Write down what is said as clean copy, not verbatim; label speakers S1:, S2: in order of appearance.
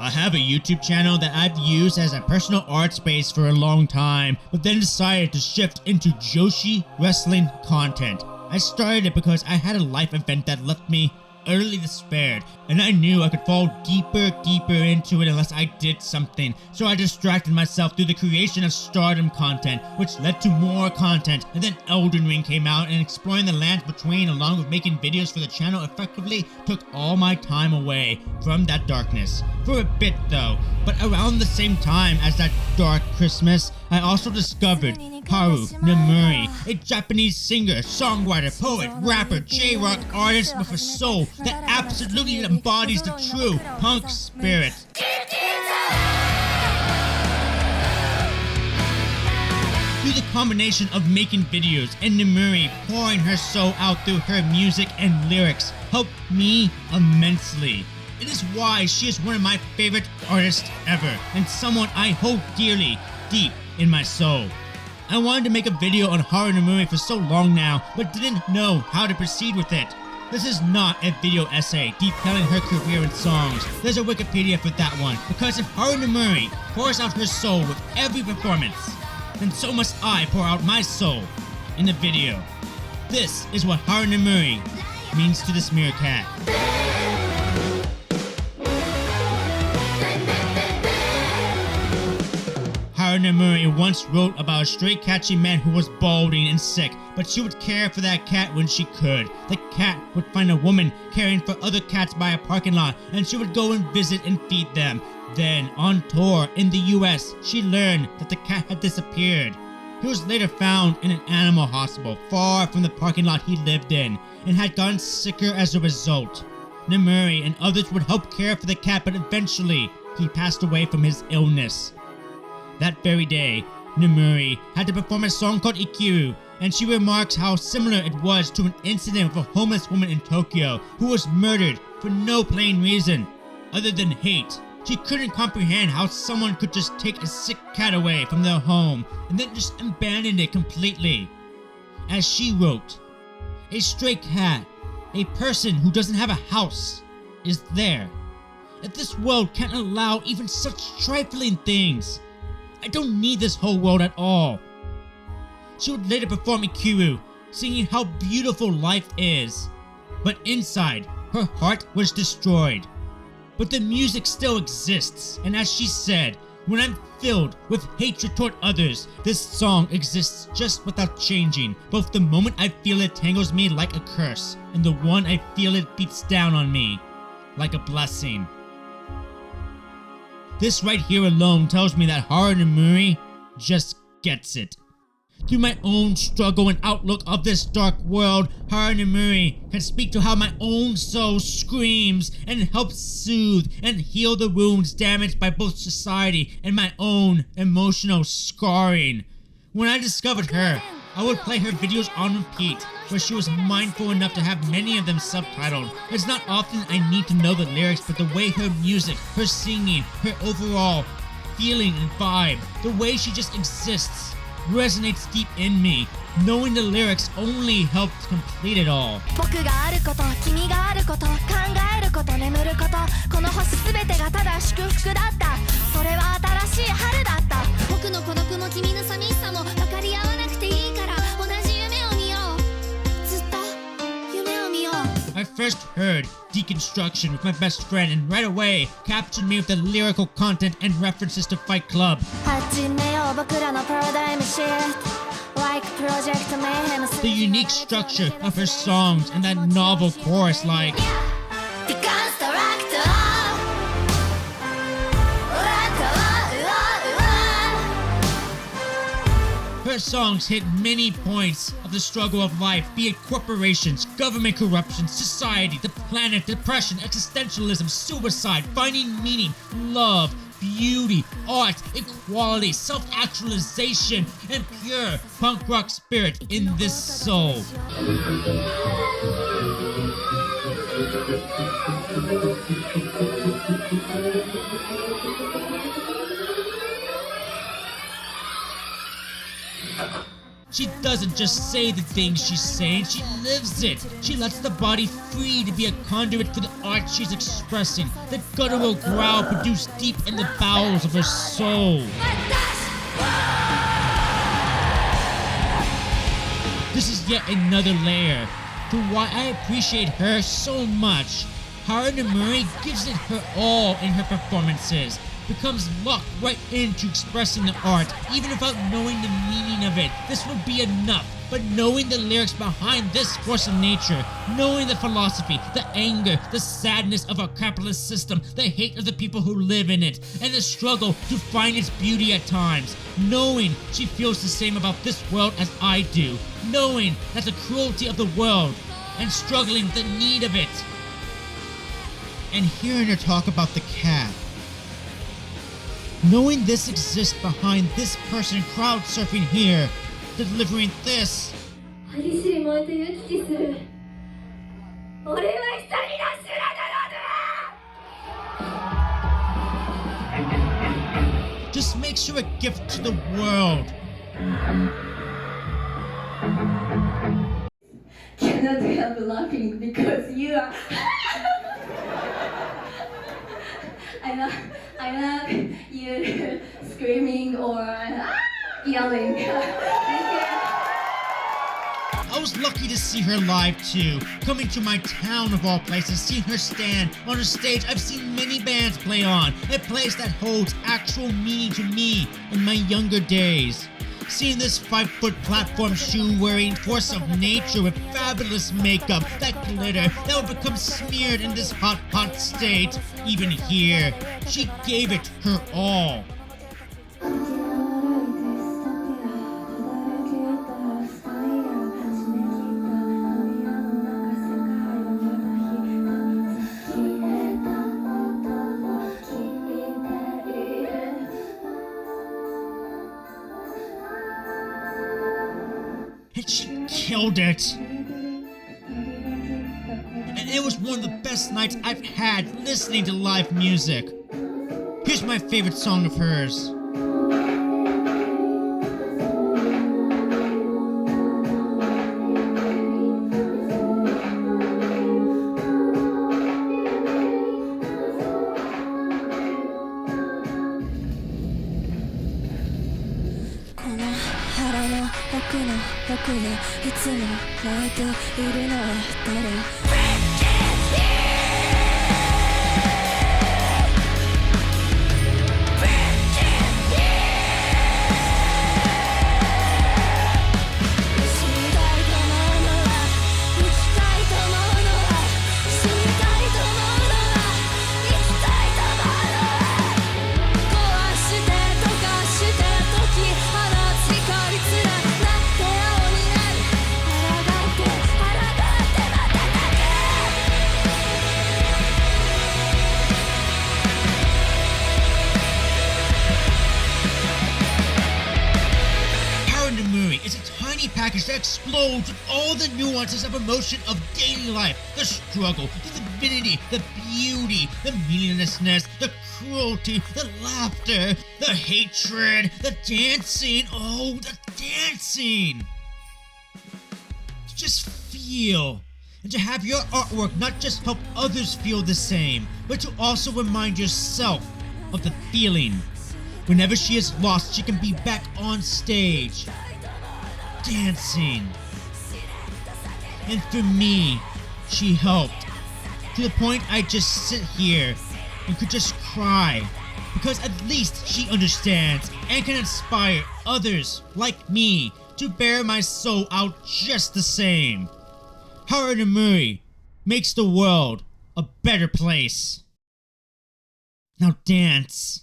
S1: I have a YouTube channel that I've used as a personal art space for a long time, but then decided to shift into Joshi wrestling content. I started it because I had a life event that left me utterly despaired, and I knew I could fall deeper into it unless I did something. So I distracted myself through the creation of stardom content, which led to more content, and then Elden Ring came out, and exploring the lands between along with making videos for the channel effectively took all my time away from that darkness. For a bit though, but around the same time as that dark Christmas, I also discovered Haru Nemuri, a Japanese singer, songwriter, poet, rapper, J-rock artist with a soul that absolutely embodies the true punk spirit. Through the combination of making videos and Nemuri pouring her soul out through her music and lyrics helped me immensely. It is why she is one of my favorite artists ever, and someone I hold dearly, deep in my soul. I wanted to make a video on Haru Nemuri for so long now, but didn't know how to proceed with it. This is not a video essay detailing her career and songs. There's a Wikipedia for that one, because if Haru Nemuri pours out her soul with every performance, then so must I pour out my soul in the video. This is what Haru Nemuri means to this Meerkat. Haru Nemuri once wrote about a stray catching man who was balding and sick, but she would care for that cat when she could. The cat would find a woman caring for other cats by a parking lot, and she would go and visit and feed them. Then, on tour in the US, she learned that the cat had disappeared. He was later found in an animal hospital far from the parking lot he lived in, and had gotten sicker as a result. Nemuri and others would help care for the cat, but eventually, he passed away from his illness. That very day, Nemuri had to perform a song called Ikiru, and she remarks how similar it was to an incident with a homeless woman in Tokyo who was murdered for no plain reason other than hate. She couldn't comprehend how someone could just take a sick cat away from their home and then just abandon it completely. As she wrote, "A stray cat, a person who doesn't have a house, is there. If this world can't allow even such trifling things, I don't need this whole world at all." She would later perform Ikiru, singing how beautiful life is. But inside, her heart was destroyed. But the music still exists, and as she said, "When I'm filled with hatred toward others, this song exists just without changing. Both the moment I feel it tangles me like a curse, and the one I feel it beats down on me like a blessing." This right here alone tells me that Haru Nemuri just gets it. Through my own struggle and outlook of this dark world, Haru Nemuri can speak to how my own soul screams and helps soothe and heal the wounds damaged by both society and my own emotional scarring. When I discovered her, I would play her videos on repeat, where she was mindful enough to have many of them subtitled. It's not often I need to know the lyrics, but the way her music, her singing, her overall feeling and vibe, the way she just exists, resonates deep in me. Knowing the lyrics only helped complete it all.
S2: 僕があること、君があること、考えること、眠ること、この星すべてがただ祝福だった。それは新しい春だった。僕の孤独も君の寂しさも分かり合わなくていいから、同じ夢を見よう。ずっと夢を見よう。
S1: I first heard Deconstruction with my best friend, and right away captured me with the lyrical content and references to Fight Club.
S2: 始めよう僕らのパラダイムシフト。
S1: The unique structure of her songs and that novel chorus like her songs hit many points of the struggle of life, be it corporations, government corruption, society, the planet, depression, existentialism, suicide, finding meaning, love, beauty, art, equality, self-actualization, and pure punk rock spirit in this soul. She doesn't just say the things she's saying, she lives it. She lets the body free to be a conduit for the art she's expressing, the guttural growl produced deep in the bowels of her soul. This is yet another layer to why I appreciate her so much. Haru Nemuri gives it her all in her performances, becomes locked right into expressing the art, even without knowing the meaning of it. This would be enough, but knowing the lyrics behind this force of nature, knowing the philosophy, the anger, the sadness of our capitalist system, the hate of the people who live in it, and the struggle to find its beauty at times, knowing she feels the same about this world as I do, knowing that the cruelty of the world, and struggling with the need of it. And hearing her talk about the cat, knowing this exists behind this person crowd surfing here, delivering this. Just makes her a gift to the world.
S3: Cannot help laughing because you are. I love you screaming or yelling. Thank you.
S1: I was lucky to see her live too, coming to my town of all places, seeing her stand on a stage I've seen many bands play on, a place that holds actual meaning to me in my younger days. Seeing this 5-foot platform shoe-wearing force of nature with fabulous makeup, that glitter that would become smeared in this hot, hot state, even here, she gave it her all. And she killed it. And it was one of the best nights I've had listening to live music. Here's my favorite song of hers. Package that explodes with all the nuances of emotion of daily life, the struggle, the divinity, the beauty, the meaninglessness, the cruelty, the laughter, the hatred, the dancing, oh, the dancing. To just feel, and to have your artwork not just help others feel the same, but to also remind yourself of the feeling. Whenever she is lost, she can be back on stage, dancing. And for me, she helped, to the point I just sit here and could just cry, because at least she understands and can inspire others like me to bear my soul out just the same. Haru Nemuri makes the world a better place. Now dance.